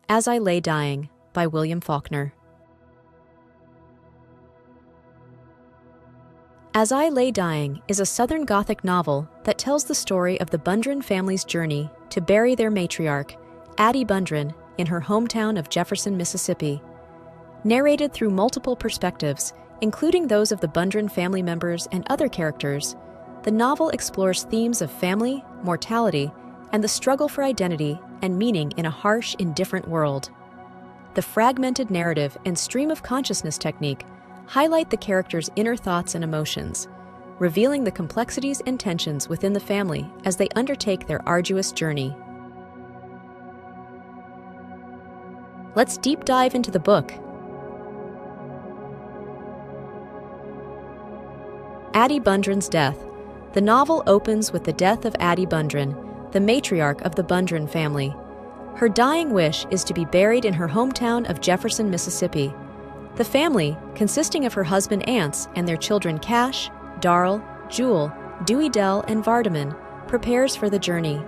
As I Lay Dying by William Faulkner. As I Lay Dying is a Southern Gothic novel that tells the story of the Bundren family's journey to bury their matriarch, Addie Bundren, in her hometown of Jefferson, Mississippi. Narrated through multiple perspectives, including those of the Bundren family members and other characters, the novel explores themes of family, mortality, and the struggle for identity and meaning in a harsh, indifferent world. The fragmented narrative and stream of consciousness technique highlight the characters' inner thoughts and emotions, revealing the complexities and tensions within the family as they undertake their arduous journey. Let's deep dive into the book. Addie Bundren's death. The novel opens with the death of Addie Bundren, the matriarch of the Bundren family. Her dying wish is to be buried in her hometown of Jefferson, Mississippi. The family, consisting of her husband Ance and their children Cash, Darl, Jewel, Dewey Dell, and Vardaman, prepares for the journey.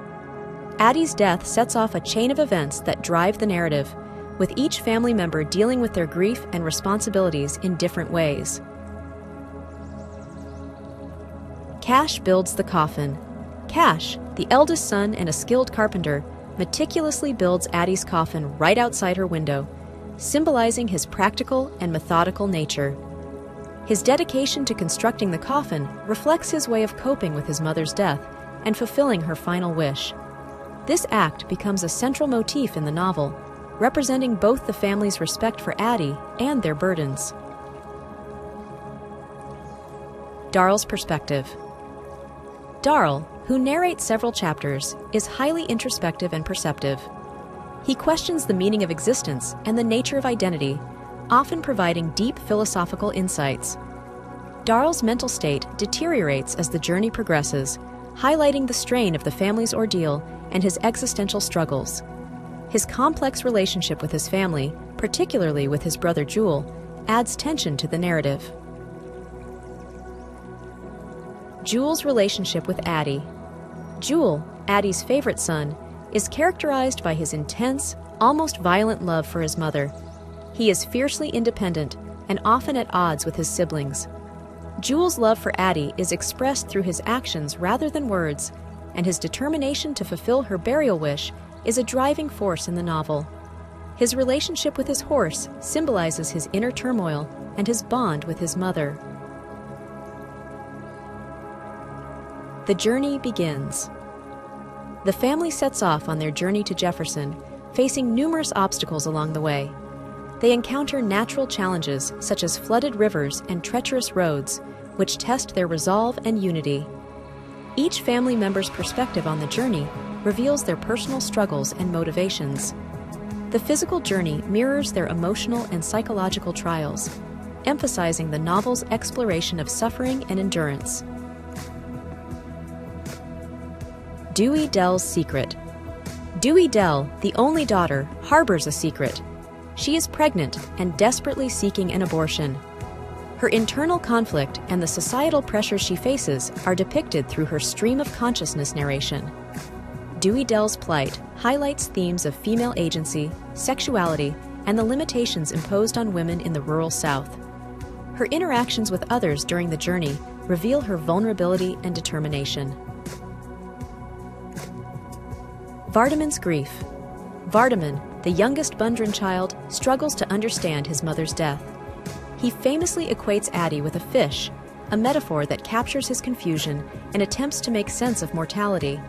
Addie's death sets off a chain of events that drive the narrative, with each family member dealing with their grief and responsibilities in different ways. Cash builds the coffin. Cash, the eldest son and a skilled carpenter, meticulously builds Addie's coffin right outside her window, symbolizing his practical and methodical nature. His dedication to constructing the coffin reflects his way of coping with his mother's death and fulfilling her final wish. This act becomes a central motif in the novel, representing both the family's respect for Addie and their burdens. Darl's perspective. Darl, who narrates several chapters, is highly introspective and perceptive. He questions the meaning of existence and the nature of identity, often providing deep philosophical insights. Darl's mental state deteriorates as the journey progresses, highlighting the strain of the family's ordeal and his existential struggles. His complex relationship with his family, particularly with his brother Jewel, adds tension to the narrative. Jewel's relationship with Addie. Jewel, Addie's favorite son, is characterized by his intense, almost violent love for his mother. He is fiercely independent and often at odds with his siblings. Jewel's love for Addie is expressed through his actions rather than words, and his determination to fulfill her burial wish is a driving force in the novel. His relationship with his horse symbolizes his inner turmoil and his bond with his mother. The journey begins. The family sets off on their journey to Jefferson, facing numerous obstacles along the way. They encounter natural challenges such as flooded rivers and treacherous roads, which test their resolve and unity. Each family member's perspective on the journey reveals their personal struggles and motivations. The physical journey mirrors their emotional and psychological trials, emphasizing the novel's exploration of suffering and endurance. Dewey Dell's secret. Dewey Dell, the only daughter, harbors a secret. She is pregnant and desperately seeking an abortion. Her internal conflict and the societal pressures she faces are depicted through her stream of consciousness narration. Dewey Dell's plight highlights themes of female agency, sexuality, and the limitations imposed on women in the rural South. Her interactions with others during the journey reveal her vulnerability and determination. Vardaman's grief. Vardaman, the youngest Bundren child, struggles to understand his mother's death. He famously equates Addie with a fish, a metaphor that captures his confusion and attempts to make sense of mortality.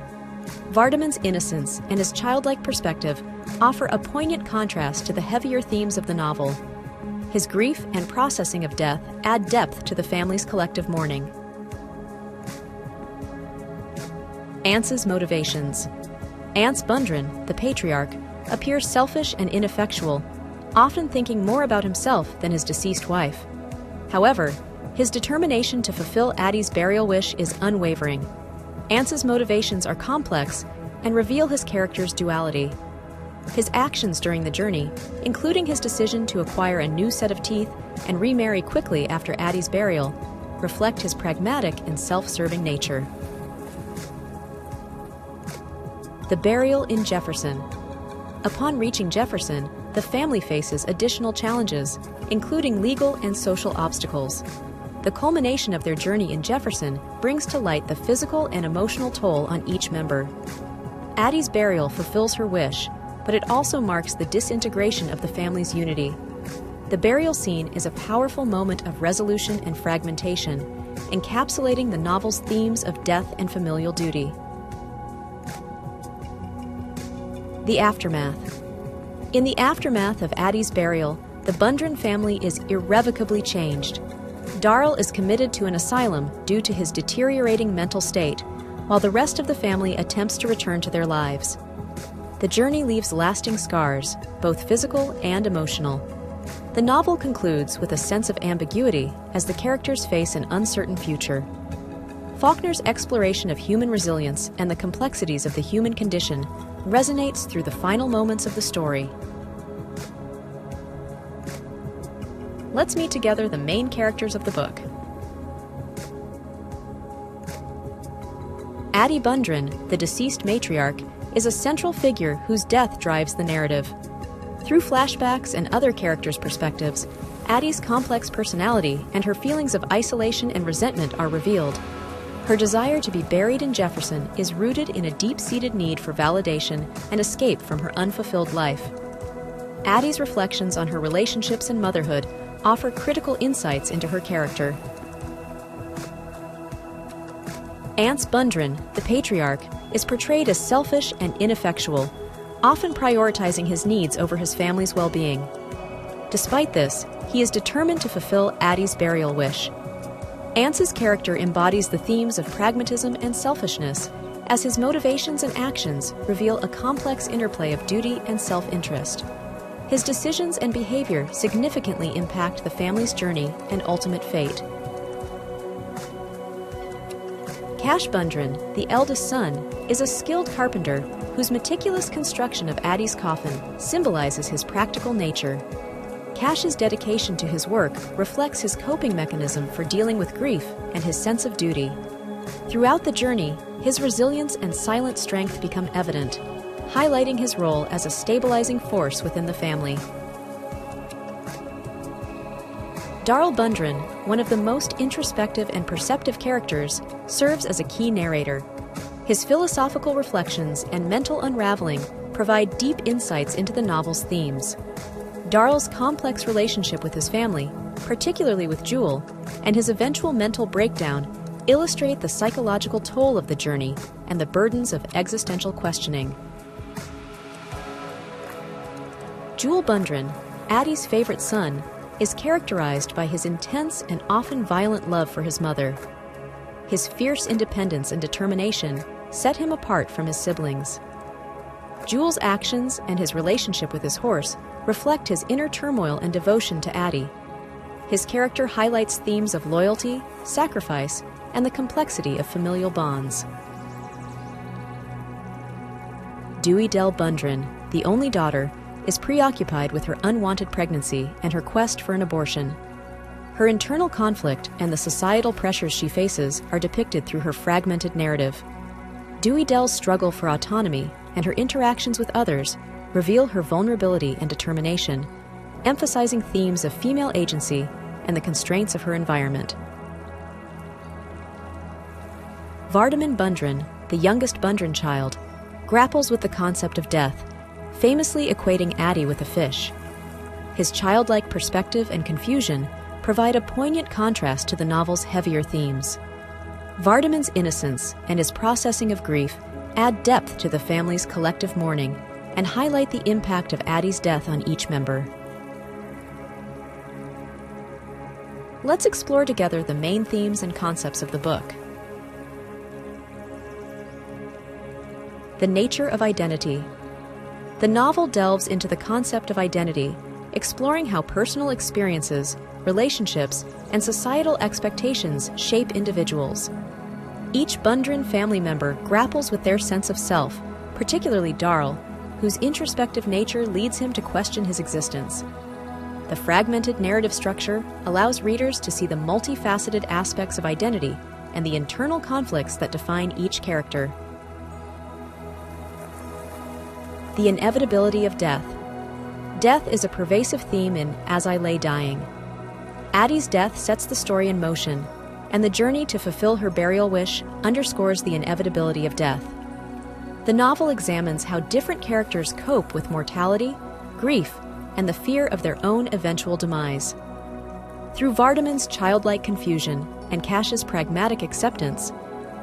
Vardaman's innocence and his childlike perspective offer a poignant contrast to the heavier themes of the novel. His grief and processing of death add depth to the family's collective mourning. Ance's motivations. Ance Bundren, the patriarch, appears selfish and ineffectual, often thinking more about himself than his deceased wife. However, his determination to fulfill Addie's burial wish is unwavering. Ance's motivations are complex and reveal his character's duality. His actions during the journey, including his decision to acquire a new set of teeth and remarry quickly after Addie's burial, reflect his pragmatic and self-serving nature. The burial in Jefferson. Upon reaching Jefferson, the family faces additional challenges, including legal and social obstacles. The culmination of their journey in Jefferson brings to light the physical and emotional toll on each member. Addie's burial fulfills her wish, but it also marks the disintegration of the family's unity. The burial scene is a powerful moment of resolution and fragmentation, encapsulating the novel's themes of death and familial duty. The aftermath. In the aftermath of Addie's burial, the Bundren family is irrevocably changed. Darrell is committed to an asylum due to his deteriorating mental state, while the rest of the family attempts to return to their lives. The journey leaves lasting scars, both physical and emotional. The novel concludes with a sense of ambiguity as the characters face an uncertain future. Faulkner's exploration of human resilience and the complexities of the human condition resonates through the final moments of the story. Let's meet together the main characters of the book. Addie Bundren, the deceased matriarch, is a central figure whose death drives the narrative. Through flashbacks and other characters' perspectives, Addie's complex personality and her feelings of isolation and resentment are revealed. Her desire to be buried in Jefferson is rooted in a deep-seated need for validation and escape from her unfulfilled life. Addie's reflections on her relationships and motherhood offer critical insights into her character. Ance Bundren, the patriarch, is portrayed as selfish and ineffectual, often prioritizing his needs over his family's well-being. Despite this, he is determined to fulfill Addie's burial wish. Ance's character embodies the themes of pragmatism and selfishness, as his motivations and actions reveal a complex interplay of duty and self-interest. His decisions and behavior significantly impact the family's journey and ultimate fate. Cash Bundren, the eldest son, is a skilled carpenter whose meticulous construction of Addie's coffin symbolizes his practical nature. Cash's dedication to his work reflects his coping mechanism for dealing with grief and his sense of duty. Throughout the journey, his resilience and silent strength become evident, highlighting his role as a stabilizing force within the family. Darrell Bundren, one of the most introspective and perceptive characters, serves as a key narrator. His philosophical reflections and mental unraveling provide deep insights into the novel's themes. Darrell's complex relationship with his family, particularly with Jewel, and his eventual mental breakdown illustrate the psychological toll of the journey and the burdens of existential questioning. Jewel Bundren, Addie's favorite son, is characterized by his intense and often violent love for his mother. His fierce independence and determination set him apart from his siblings. Jewel's actions and his relationship with his horse reflect his inner turmoil and devotion to Addie. His character highlights themes of loyalty, sacrifice, and the complexity of familial bonds. Dewey Dell Bundren, the only daughter, is preoccupied with her unwanted pregnancy and her quest for an abortion. Her internal conflict and the societal pressures she faces are depicted through her fragmented narrative. Dewey Dell's struggle for autonomy and her interactions with others reveal her vulnerability and determination, emphasizing themes of female agency and the constraints of her environment. Vardaman Bundren, the youngest Bundren child, grapples with the concept of death, famously equating Addie with a fish. His childlike perspective and confusion provide a poignant contrast to the novel's heavier themes. Vardaman's innocence and his processing of grief add depth to the family's collective mourning and highlight the impact of Addie's death on each member. Let's explore together the main themes and concepts of the book. The nature of identity. The novel delves into the concept of identity, exploring how personal experiences, relationships, and societal expectations shape individuals. Each Bundren family member grapples with their sense of self, particularly Darrell, whose introspective nature leads him to question his existence. The fragmented narrative structure allows readers to see the multifaceted aspects of identity and the internal conflicts that define each character. The inevitability of death. Death is a pervasive theme in As I Lay Dying. Addie's death sets the story in motion, and the journey to fulfill her burial wish underscores the inevitability of death. The novel examines how different characters cope with mortality, grief, and the fear of their own eventual demise. Through Vardaman's childlike confusion and Cash's pragmatic acceptance,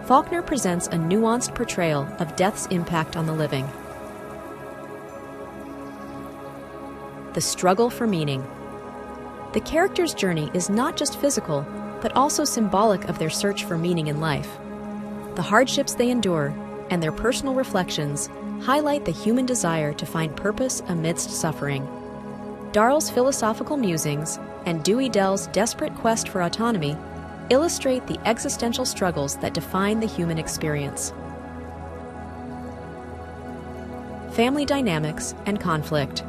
Faulkner presents a nuanced portrayal of death's impact on the living. The struggle for meaning. The character's journey is not just physical, but also symbolic of their search for meaning in life. The hardships they endure and their personal reflections highlight the human desire to find purpose amidst suffering. Darrell's philosophical musings and Dewey Dell's desperate quest for autonomy illustrate the existential struggles that define the human experience. Family dynamics and conflict.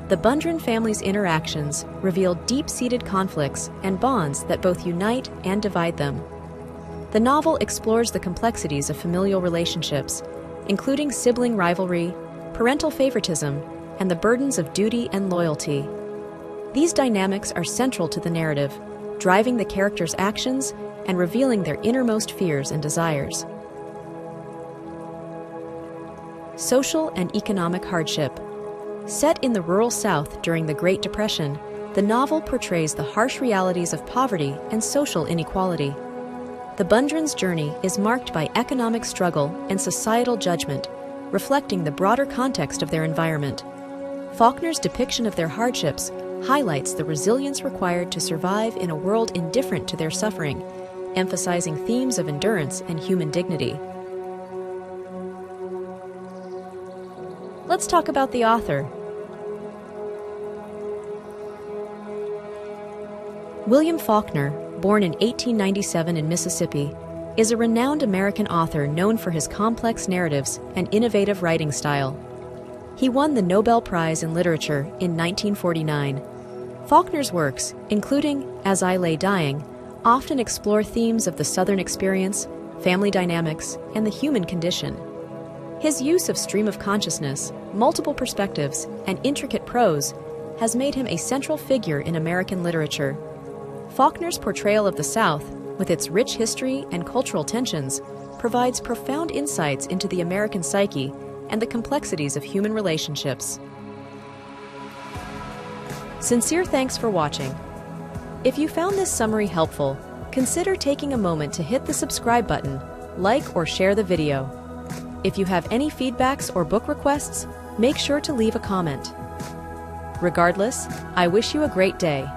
The Bundren family's interactions reveal deep-seated conflicts and bonds that both unite and divide them. The novel explores the complexities of familial relationships, including sibling rivalry, parental favoritism, and the burdens of duty and loyalty. These dynamics are central to the narrative, driving the characters' actions and revealing their innermost fears and desires. Social and economic hardship. Set in the rural South during the Great Depression, the novel portrays the harsh realities of poverty and social inequality. The Bundren's journey is marked by economic struggle and societal judgment, reflecting the broader context of their environment. Faulkner's depiction of their hardships highlights the resilience required to survive in a world indifferent to their suffering, emphasizing themes of endurance and human dignity. Let's talk about the author. William Faulkner, born in 1897 in Mississippi, is a renowned American author known for his complex narratives and innovative writing style. He won the Nobel Prize in Literature in 1949. Faulkner's works, including As I Lay Dying, often explore themes of the Southern experience, family dynamics, and the human condition. His use of stream of consciousness, multiple perspectives, and intricate prose has made him a central figure in American literature. Faulkner's portrayal of the South, with its rich history and cultural tensions, provides profound insights into the American psyche and the complexities of human relationships. Sincere thanks for watching. If you found this summary helpful, consider taking a moment to hit the subscribe button, like or share the video. If you have any feedbacks or book requests, make sure to leave a comment. Regardless, I wish you a great day.